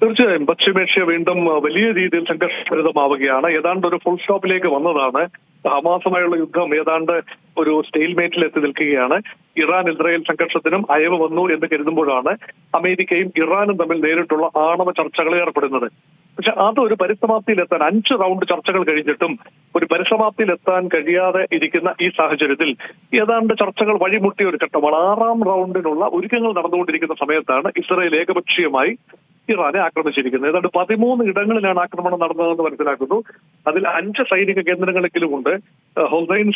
തീർച്ചയായും പശ്ചിമേഷ്യ വീണ്ടും വലിയ രീതിയിൽ സംഘർഷഭരിതമാവുകയാണ്. ഏതാണ്ട് ഒരു ഫുൾ സ്റ്റോപ്പിലേക്ക് വന്നതാണ്. ഹമാസുമായുള്ള യുദ്ധം ഏതാണ്ട് ഒരു സ്റ്റെയിൽമേറ്റിൽ എത്തി നിൽക്കുകയാണ്. ഇറാൻ ഇസ്രായേൽ സംഘർഷത്തിനും അയവ് വന്നു എന്ന് കരുതുമ്പോഴാണ് അമേരിക്കയും ഇറാനും തമ്മിൽ നേരിട്ടുള്ള ആണവ ചർച്ചകൾ ഏർപ്പെടുന്നത്. പക്ഷെ അതൊരു പരിസമാപ്തിയിലെത്താൻ 5 റൗണ്ട് ചർച്ചകൾ കഴിഞ്ഞിട്ടും ഒരു പരിസമാപ്തിയിലെത്താൻ കഴിയാതെ ഇരിക്കുന്ന ഈ സാഹചര്യത്തിൽ ഏതാണ്ട് ചർച്ചകൾ വഴിമുട്ടിയ ഒരു ഘട്ടമാണ്. 6ാം റൗണ്ടിനുള്ള ഒരുക്കങ്ങൾ നടന്നുകൊണ്ടിരിക്കുന്ന സമയത്താണ് ഇസ്രായേൽ ഏകപക്ഷീയമായി ഇറാനെ ആക്രമിച്ചിരിക്കുന്നത്. ഏതാണ്ട് 13 ഇടങ്ങളിലാണ് ആക്രമണം നടന്നതെന്ന് മനസ്സിലാക്കുന്നു. അതിൽ 5 സൈനിക കേന്ദ്രങ്ങളിലുമുണ്ട്. ഹുസൈൻ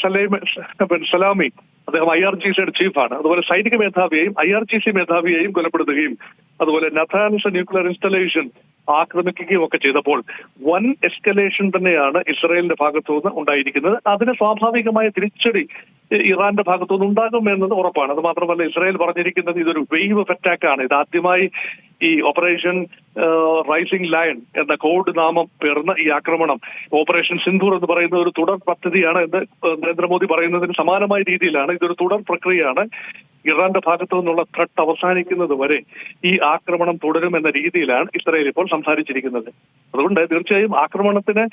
സലാമി, അദ്ദേഹം IRGCയുടെ ചീഫാണ്. അതുപോലെ സൈനിക മേധാവിയെയും IRGC മേധാവിയെയും കൊലപ്പെടുത്തുകയും അതുപോലെ നഥാൻസ് ന്യൂക്ലിയർ ഇൻസ്റ്റലേഷൻ ആക്രമിക്കുകയും ഒക്കെ ചെയ്തപ്പോൾ വൻ എസ്കലേഷൻ തന്നെയാണ് ഇസ്രായേലിന്റെ ഭാഗത്തുനിന്ന് ഉണ്ടായിരിക്കുന്നത്. അതിന് സ്വാഭാവികമായ തിരിച്ചടി ഇറാന്റെ ഭാഗത്തുനിന്ന് ഉണ്ടാകും എന്നത് ഉറപ്പാണ്. അത് മാത്രമല്ല, ഇസ്രായേൽ പറഞ്ഞിരിക്കുന്നത് ഇതൊരു വേവ് ഓഫ് അറ്റാക്ക് ആണ്. ഇതാദ്യമായി ഈ ഓപ്പറേഷൻ റൈസിംഗ് ലയൺ എന്ന കോഡ് നാമം പേർന്ന ഈ ആക്രമണം ഓപ്പറേഷൻ സിന്ധൂർ എന്ന് പറയുന്ന ഒരു തുടർ പദ്ധതിയാണ് എന്ന് നരേന്ദ്രമോദി പറയുന്നതിന് സമാനമായ രീതിയിലാണ് ഇതൊരു തുടർ പ്രക്രിയയാണ്. ഇറാന്റെ ഭാഗത്തു നിന്നുള്ള ത്രെട്ട് അവസാനിക്കുന്നത് വരെ ഈ ആക്രമണം തുടരുമെന്ന രീതിയിലാണ് ഇസ്രായേൽ ഇപ്പോൾ സംസാരിച്ചിരിക്കുന്നത്. അതുകൊണ്ട് തീർച്ചയായും ആക്രമണത്തിന്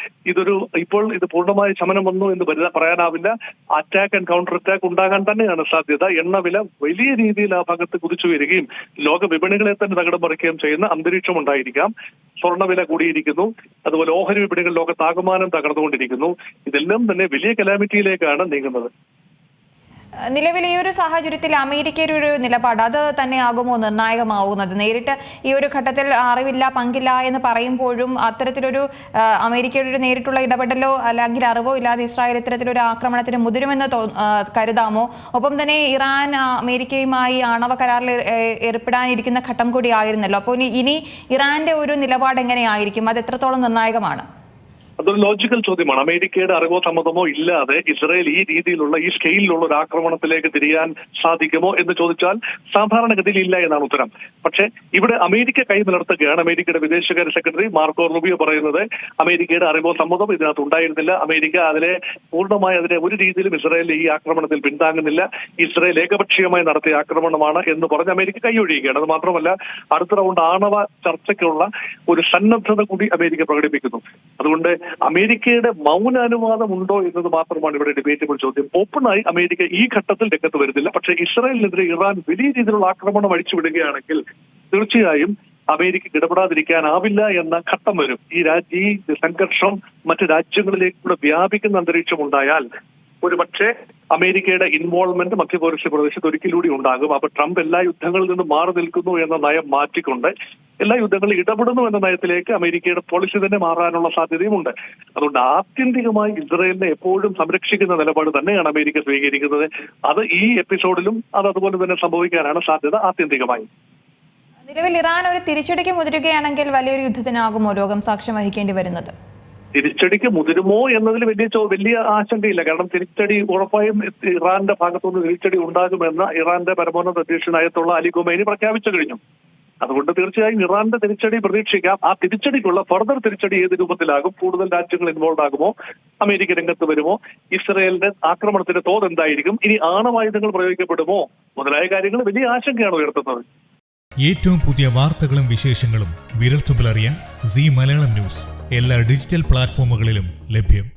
ഇപ്പോൾ ഇത് പൂർണ്ണമായി ശമനം വന്നു എന്ന് പറയാനാവില്ല. അറ്റാക്ക് ആൻഡ് കൗണ്ടർ അറ്റാക്ക് ഉണ്ടാകാൻ തന്നെയാണ് സാധ്യത. എണ്ണവില വലിയ രീതിയിൽ ആ ഭാഗത്ത് കുതിച്ചു വരികയും ലോക വിപണികളെ തന്നെ തകിടം മറിക്കുകയും ചെയ്യുന്ന അന്തരീക്ഷം ഉണ്ടായിരിക്കാം. സ്വർണ്ണവില കൂടിയിരിക്കുന്നു. അതുപോലെ ഓഹരി വിപണികൾ ലോകത്താകമാനം തകർന്നുകൊണ്ടിരിക്കുന്നു. ഇതെല്ലാം തന്നെ വലിയ കലാമിറ്റിയിലേക്കാണ് നീങ്ങുന്നത്. നിലവിൽ ഈ ഒരു സാഹചര്യത്തിൽ അമേരിക്കയുടെ ഒരു നിലപാട് അത് തന്നെയാകുമോ നിർണായകമാവുന്നത്? നേരിട്ട് ഈ ഒരു ഘട്ടത്തിൽ അറിവില്ല പങ്കില്ല എന്ന് പറയുമ്പോഴും അത്തരത്തിലൊരു അമേരിക്കയുടെ ഒരു നേരിട്ടുള്ള ഇടപെടലോ അല്ലെങ്കിൽ അറിവോ ഇല്ലാതെ ഇസ്രായേൽ ഇത്തരത്തിലൊരു ആക്രമണത്തിന് മുതിരുമെന്ന് കരുതാമോ? ഒപ്പം തന്നെ ഇറാൻ അമേരിക്കയുമായി ആണവ കരാറിൽ ഏർപ്പെടാനിരിക്കുന്ന ഘട്ടം കൂടി ആയിരുന്നല്ലോ. അപ്പോൾ ഇനി ഇറാന്റെ ഒരു നിലപാട് എങ്ങനെയായിരിക്കും? അത് എത്രത്തോളം നിർണായകമാണ്? അതൊരു ലോജിക്കൽ ചോദ്യമാണ്. അമേരിക്കയുടെ അറിവോ സമ്മതമോ ഇല്ലാതെ ഇസ്രായേൽ ഈ രീതിയിലുള്ള ഈ സ്കെയിലുള്ള ഒരു ആക്രമണത്തിലേക്ക് തിരിയാൻ സാധിക്കുമോ എന്ന് ചോദിച്ചാൽ സാധാരണഗതിയിൽ ഇല്ല എന്നാണ് ഉത്തരം. പക്ഷേ ഇവിടെ അമേരിക്ക കൈ നിലർത്തുകയാണ്. അമേരിക്കയുടെ വിദേശകാര്യ സെക്രട്ടറി മാർക്കോ റൂബിയോ പറയുന്നത് അമേരിക്കയുടെ അറിവോ സമ്മതം ഇതിനകത്ത് ഉണ്ടായിരുന്നില്ല. അമേരിക്ക പൂർണ്ണമായി അതിനെ ഒരു രീതിയിലും ഇസ്രായേൽ ഈ ആക്രമണത്തിൽ പിന്താങ്ങുന്നില്ല. ഇസ്രായേൽ ഏകപക്ഷീയമായി നടത്തിയ ആക്രമണമാണ് എന്ന് പറഞ്ഞ് അമേരിക്ക കൈയൊഴിയുകയാണ്. അത് മാത്രമല്ല, അടുത്ത റൗണ്ട് ആണവ ചർച്ചയ്ക്കുള്ള ഒരു സന്നദ്ധത കൂടി അമേരിക്ക പ്രകടിപ്പിക്കുന്നു. അതുകൊണ്ട് അമേരിക്കയുടെ മൗനാനുവാദം ഉണ്ടോ എന്നത് മാത്രമാണ് ഇവിടെ ഡിബേറ്റബിൾ ചോദ്യം. ഓപ്പണായി അമേരിക്ക ഈ ഘട്ടത്തിൽ രംഗത്ത് വരുന്നില്ല. പക്ഷേ ഇസ്രായേലിനെതിരെ ഇറാൻ വലിയ രീതിയിലുള്ള ആക്രമണം അഴിച്ചുവിടുകയാണെങ്കിൽ തീർച്ചയായും അമേരിക്കയ്ക്ക് ഇടപെടാതിരിക്കാനാവില്ല എന്ന ഘട്ടം വരും. ഈ സംഘർഷം മറ്റ് രാജ്യങ്ങളിലേക്കൂടെ വ്യാപിക്കുന്ന അന്തരീക്ഷം ഉണ്ടായാൽ ഒരുപക്ഷെ അമേരിക്കയുടെ ഇൻവോൾവ്മെന്റ് മധ്യപൗരസ്ത്യ പ്രദേശത്ത് ഒരിക്കലൂടെ ഉണ്ടാകും. അപ്പൊ ട്രംപ് എല്ലാ യുദ്ധങ്ങളിൽ നിന്നും മാറി നിൽക്കുന്നു എന്ന നയം മാറ്റിക്കൊണ്ട് എല്ലാ യുദ്ധങ്ങളിലും ഇടപെടുന്നു എന്ന നയത്തിലേക്ക് അമേരിക്കയുടെ പോളിസി തന്നെ മാറാനുള്ള സാധ്യതയുമുണ്ട്. അതുകൊണ്ട് ആത്യന്തികമായി ഇസ്രായേലിനെ എപ്പോഴും സംരക്ഷിക്കുന്ന നിലപാട് തന്നെയാണ് അമേരിക്ക സ്വീകരിക്കുന്നത്. അത് ഈ എപ്പിസോഡിലും അതുപോലെ തന്നെ സംഭവിക്കാനാണ് സാധ്യത ആത്യന്തികമായി. നിലവിൽ ഇറാൻ ഒരു തിരിച്ചടിക്ക് മുതിരുകയാണെങ്കിൽ വലിയൊരു യുദ്ധത്തിനാകുമോ ലോകം സാക്ഷ്യം വഹിക്കേണ്ടി വരുന്നത്? തിരിച്ചടിക്ക് മുതിരുമോ എന്നതിൽ വലിയ ആശങ്കയില്ല. കാരണം തിരിച്ചടി ഉറപ്പായും ഇറാന്റെ ഭാഗത്തുനിന്ന് തിരിച്ചടി ഉണ്ടാകുമെന്ന് ഇറാന്റെ പരമോന്നത അധ്യക്ഷൻ അയത്തുള്ള അലി ഖൊമൈനി പ്രഖ്യാപിച്ചു കഴിഞ്ഞു. അതുകൊണ്ട് തീർച്ചയായും ഇറാന്റെ തിരിച്ചടി പ്രതീക്ഷിക്കാം. ആ തിരിച്ചടിക്കുള്ള ഫർദർ തിരിച്ചടി ഏത് രൂപത്തിലാകും? കൂടുതൽ രാജ്യങ്ങൾ ഇൻവോൾവ് ആകുമോ? അമേരിക്ക രംഗത്ത് വരുമോ? ഇസ്രായേലിന്റെ ആക്രമണത്തിന്റെ തോത് എന്തായിരിക്കും? ഇനി ആണവായുധങ്ങൾ പ്രയോഗിക്കപ്പെടുമോ? മുതലായ കാര്യങ്ങൾ വലിയ ആശങ്കയാണ് ഉയർത്തുന്നത്. ഏറ്റവും പുതിയ വാർത്തകളും വിശേഷങ്ങളും വിരൽത്തുമ്പിലറിയാൻ സീ മലയാളം ന്യൂസ് എല്ലാ ഡിജിറ്റൽ പ്ലാറ്റ്ഫോമുകളിലും ലഭ്യം.